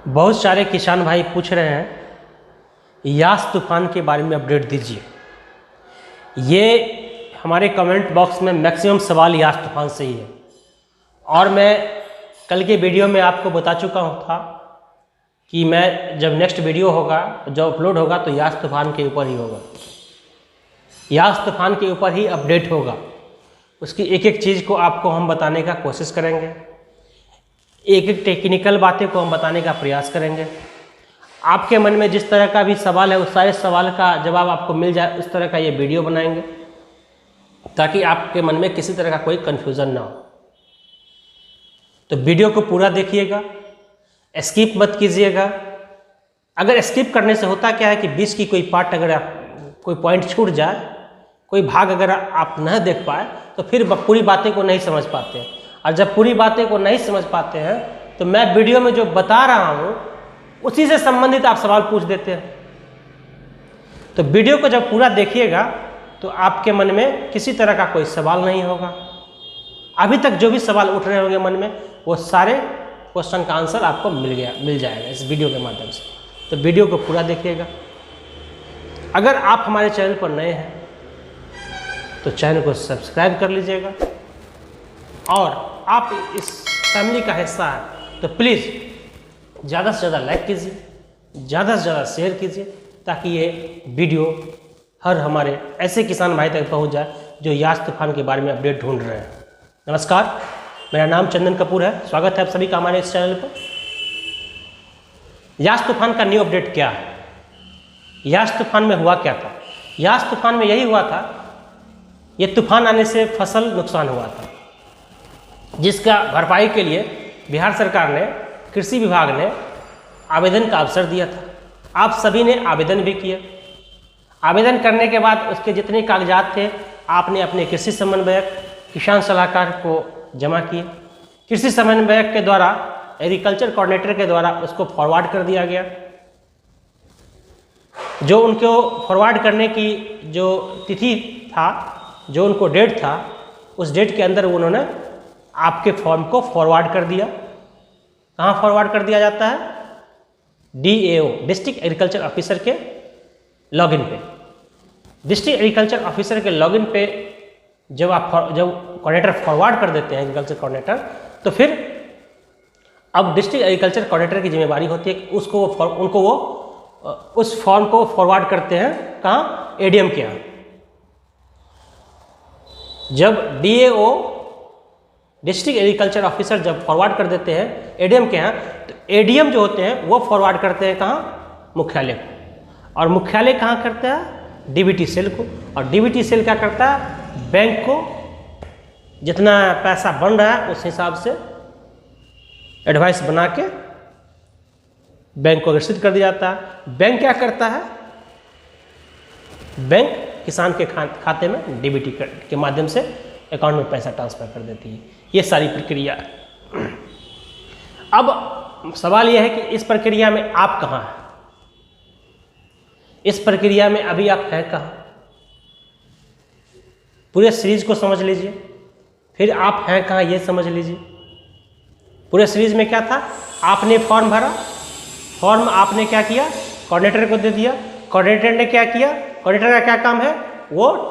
बहुत सारे किसान भाई पूछ रहे हैं यास तूफान के बारे में अपडेट दीजिए। ये हमारे कमेंट बॉक्स में मैक्सिमम सवाल यास तूफान से ही है और मैं कल के वीडियो में आपको बता चुका हूँ था कि मैं जब नेक्स्ट वीडियो होगा जब अपलोड होगा तो यास तूफान के ऊपर ही होगा। यास तूफान के ऊपर ही अपडेट होगा। उसकी एक एक चीज़ को आपको हम बताने का कोशिश करेंगे, एक एक टेक्निकल बातें को हम बताने का प्रयास करेंगे। आपके मन में जिस तरह का भी सवाल है उस सारे सवाल का जवाब आपको मिल जाए, उस तरह का ये वीडियो बनाएंगे ताकि आपके मन में किसी तरह का कोई कन्फ्यूज़न ना हो। तो वीडियो को पूरा देखिएगा, स्किप मत कीजिएगा। अगर स्किप करने से होता क्या है कि बीच की कोई पार्ट अगर कोई पॉइंट छूट जाए, कोई भाग अगर आप न देख पाए तो फिर पूरी बातें को नहीं समझ पाते हैं। और जब पूरी बातें को नहीं समझ पाते हैं तो मैं वीडियो में जो बता रहा हूँ उसी से संबंधित आप सवाल पूछ देते हैं। तो वीडियो को जब पूरा देखिएगा तो आपके मन में किसी तरह का कोई सवाल नहीं होगा। अभी तक जो भी सवाल उठ रहे होंगे मन में वो सारे क्वेश्चन का आंसर आपको मिल जाएगा इस वीडियो के माध्यम से। तो वीडियो को पूरा देखिएगा। अगर आप हमारे चैनल पर नए हैं तो चैनल को सब्सक्राइब कर लीजिएगा और आप इस फैमिली का हिस्सा है तो प्लीज़ ज़्यादा से ज़्यादा लाइक कीजिए, ज़्यादा से ज़्यादा शेयर कीजिए ताकि ये वीडियो हर हमारे ऐसे किसान भाई तक पहुंच जाए जो यास तूफान के बारे में अपडेट ढूंढ रहे हैं। नमस्कार, मेरा नाम चंदन कपूर है। स्वागत है आप सभी का हमारे इस चैनल पर। यास तूफान का न्यू अपडेट क्या है? यास तूफान में हुआ क्या था? यास तूफान में यही हुआ था, ये तूफान आने से फसल नुकसान हुआ था जिसका भरपाई के लिए बिहार सरकार ने, कृषि विभाग ने आवेदन का अवसर दिया था। आप सभी ने आवेदन भी किया। आवेदन करने के बाद उसके जितने कागजात थे आपने अपने कृषि समन्वयक, किसान सलाहकार को जमा किए। कृषि समन्वयक के द्वारा, एग्रीकल्चर कोऑर्डिनेटर के द्वारा उसको फॉरवर्ड कर दिया गया। जो उनको फॉरवर्ड करने की जो तिथि था, जो उनको डेट था, उस डेट के अंदर उन्होंने आपके फॉर्म को फॉरवर्ड कर दिया। कहाँ फॉरवर्ड कर दिया जाता है? DAO, डिस्ट्रिक्ट एग्रीकल्चर ऑफिसर के लॉगिन पे। डिस्ट्रिक्ट एग्रीकल्चर ऑफिसर के लॉगिन पे जब कोऑर्डिनेटर फॉरवर्ड कर देते हैं, एग्रीकल्चर कोऑर्डिनेटर, तो फिर अब डिस्ट्रिक्ट एग्रीकल्चर कोऑर्डिनेटर की जिम्मेदारी होती है कि उनको वो उस फॉर्म को फॉरवर्ड करते हैं। कहाँ? ADM के यहाँ। जब DAO, डिस्ट्रिक्ट एग्रीकल्चर ऑफिसर जब फॉरवर्ड कर देते हैं ADM के यहाँ, तो ADM जो होते हैं वो फॉरवर्ड करते हैं कहाँ? मुख्यालय को। और मुख्यालय कहाँ करता है? DBT सेल को। और DBT सेल क्या करता है? बैंक को जितना पैसा बन रहा है उस हिसाब से एडवाइस बना के बैंक को अग्रेसित कर दिया जाता है। बैंक क्या करता है? बैंक किसान के खाते में DBT के माध्यम से अकाउंट में पैसा ट्रांसफर कर देती है। ये सारी प्रक्रिया है। अब सवाल यह है कि इस प्रक्रिया में आप कहाँ हैं? इस प्रक्रिया में अभी आप हैं कहाँ? पूरे सीरीज को समझ लीजिए, फिर आप हैं कहाँ ये समझ लीजिए। पूरे सीरीज में क्या था? आपने फॉर्म भरा, फॉर्म आपने क्या किया? कोऑर्डिनेटर को दे दिया। कोऑर्डिनेटर ने क्या किया? कोऑर्डिनेटर का क्या काम है? वो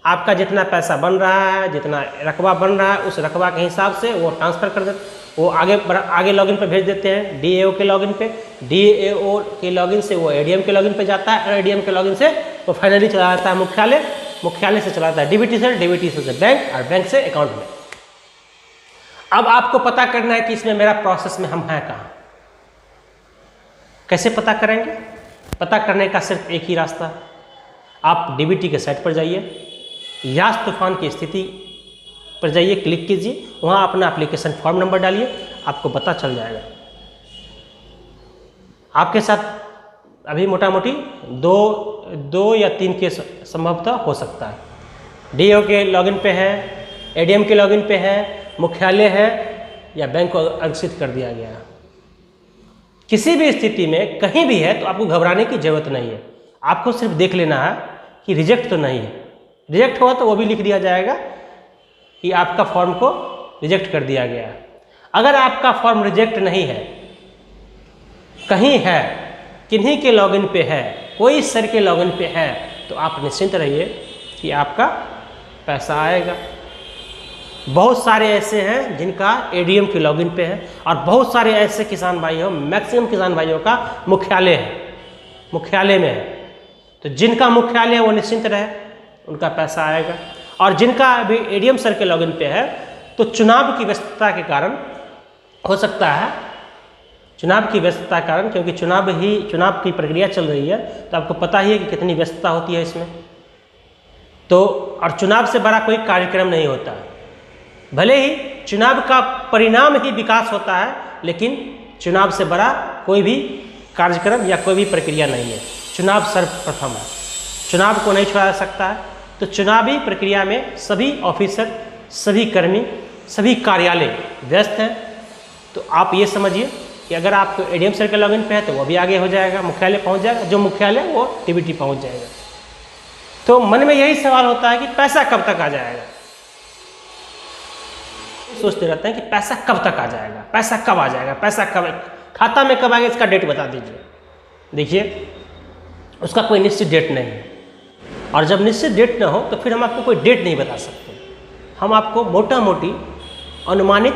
आपका जितना पैसा बन रहा है, जितना रकबा बन रहा है, उस रकबा के हिसाब से वो ट्रांसफ़र कर देते, वो आगे लॉगिन पे भेज देते हैं, DAO के लॉगिन पे। DAO के लॉगिन से वो ADM के लॉगिन पे जाता है और ADM के लॉगिन से वो फाइनली चला जाता है मुख्यालय, मुख्यालय से चला जाता है DBT से, DBT से बैंक और बैंक से अकाउंट में। अब आपको पता करना है कि इसमें मेरा प्रोसेस में हम हैं कहाँ। कैसे पता करेंगे? पता करने का सिर्फ एक ही रास्ता है। आप DBT के साइट पर जाइए, यास तूफान की स्थिति पर जाइए, क्लिक कीजिए, वहाँ अपना एप्लीकेशन फॉर्म नंबर डालिए, आपको पता चल जाएगा। आपके साथ अभी मोटा मोटी दो या 3 केस संभवतः हो सकता है। DAO के लॉगिन पे है, ADM के लॉगिन पे है, मुख्यालय है या बैंक को अग्रेसित कर दिया गया है। किसी भी स्थिति में कहीं भी है तो आपको घबराने की जरूरत नहीं है। आपको सिर्फ देख लेना है कि रिजेक्ट तो नहीं है। रिजेक्ट हुआ तो वो भी लिख दिया जाएगा कि आपका फॉर्म को रिजेक्ट कर दिया गया है। अगर आपका फॉर्म रिजेक्ट नहीं है कहीं है, किन्हीं के लॉगिन पे है, कोई सर के लॉगिन पे है, तो आप निश्चिंत रहिए कि आपका पैसा आएगा। बहुत सारे ऐसे हैं जिनका एडीएम के लॉगिन पे है, और बहुत सारे ऐसे किसान भाई हो, मैक्सिमम किसान भाइयों का मुख्यालय है, मुख्यालय में है। तो जिनका मुख्यालय है वो निश्चिंत रहे, उनका पैसा आएगा। और जिनका अभी एडीएम सर के लॉगिन पे है, तो चुनाव की व्यस्तता के कारण हो सकता है, चुनाव की व्यस्तता के कारण, क्योंकि चुनाव की प्रक्रिया चल रही है, तो आपको पता ही है कि कितनी व्यस्तता होती है इसमें। तो और चुनाव से बड़ा कोई कार्यक्रम नहीं होता है। भले ही चुनाव का परिणाम ही विकास होता है, लेकिन चुनाव से बड़ा कोई भी कार्यक्रम या कोई भी प्रक्रिया नहीं है। चुनाव सर्वप्रथम है, चुनाव को नहीं छोड़ा जा सकता है। तो चुनावी प्रक्रिया में सभी ऑफिसर, सभी कर्मी, सभी कार्यालय व्यस्त हैं। तो आप ये समझिए कि अगर आपको एडीएम सर के लॉगिन पे है तो वो भी आगे हो जाएगा, मुख्यालय पहुंच जाएगा, जो मुख्यालय वो टीबीटी पहुंच जाएगा। तो मन में यही सवाल होता है कि पैसा कब तक आ जाएगा। सोचते रहते हैं कि पैसा कब तक आ जाएगा, पैसा कब आ जाएगा, पैसा कब खाता में कब आएगा, इसका डेट बता दीजिए। देखिए, उसका कोई निश्चित डेट नहीं है, और जब निश्चित डेट ना हो तो फिर हम आपको कोई डेट नहीं बता सकते। हम आपको मोटा मोटी अनुमानित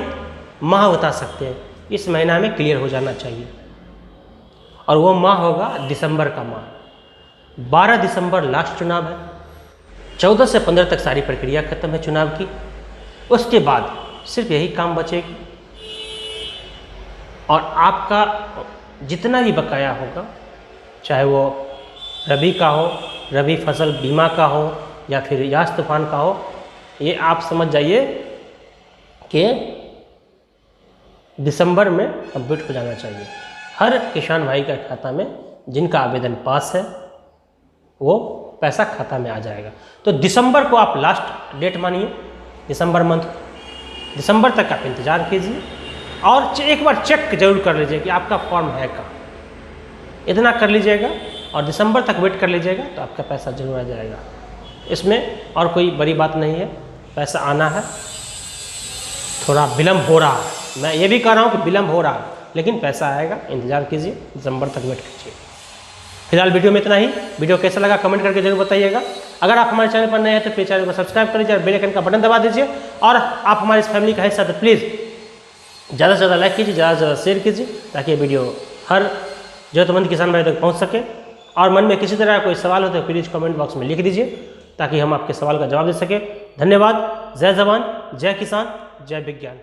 माह बता सकते हैं, इस महीना में क्लियर हो जाना चाहिए, और वो माह होगा दिसंबर का माह। 12 दिसंबर लास्ट चुनाव है, 14 से 15 तक सारी प्रक्रिया खत्म है चुनाव की। उसके बाद सिर्फ यही काम बचेगी, और आपका जितना भी बकाया होगा, चाहे वो रबी का हो, रबी फसल बीमा का हो, या फिर यास तूफान का हो, ये आप समझ जाइए कि दिसंबर में कंप्लीट हो जाना चाहिए। हर किसान भाई का खाता में, जिनका आवेदन पास है, वो पैसा खाता में आ जाएगा। तो दिसंबर को आप लास्ट डेट मानिए, दिसंबर मंथ, दिसंबर तक आप इंतज़ार कीजिए, और एक बार चेक जरूर कर लीजिए कि आपका फॉर्म है कहाँ। इतना कर लीजिएगा और दिसंबर तक वेट कर लीजिएगा, तो आपका पैसा जरूर आ जाएगा। इसमें और कोई बड़ी बात नहीं है, पैसा आना है। थोड़ा विलम्ब हो रहा है, मैं ये भी कह रहा हूँ कि विलम्ब हो रहा है, लेकिन पैसा आएगा, इंतज़ार कीजिए, दिसंबर तक वेट कीजिए। फिलहाल वीडियो में इतना ही। वीडियो कैसा लगा कमेंट करके जरूर बताइएगा। अगर आप हमारे चैनल पर नए हैं तो प्लीज़ चैनल को सब्सक्राइब कर लीजिए और बेल आइकन का बटन दबा दीजिए। और आप हमारी इस फैमिली का हिस्सा तो प्लीज़ ज़्यादा से ज़्यादा लाइक कीजिए, ज़्यादा से ज़्यादा शेयर कीजिए, ताकि ये वीडियो हर जरूरतमंद किसान भाई तक पहुँच सके। और मन में किसी तरह कोई सवाल हो तो प्लीज़ कमेंट बॉक्स में लिख दीजिए, ताकि हम आपके सवाल का जवाब दे सकें। धन्यवाद। जय जवान, जय किसान, जय विज्ञान।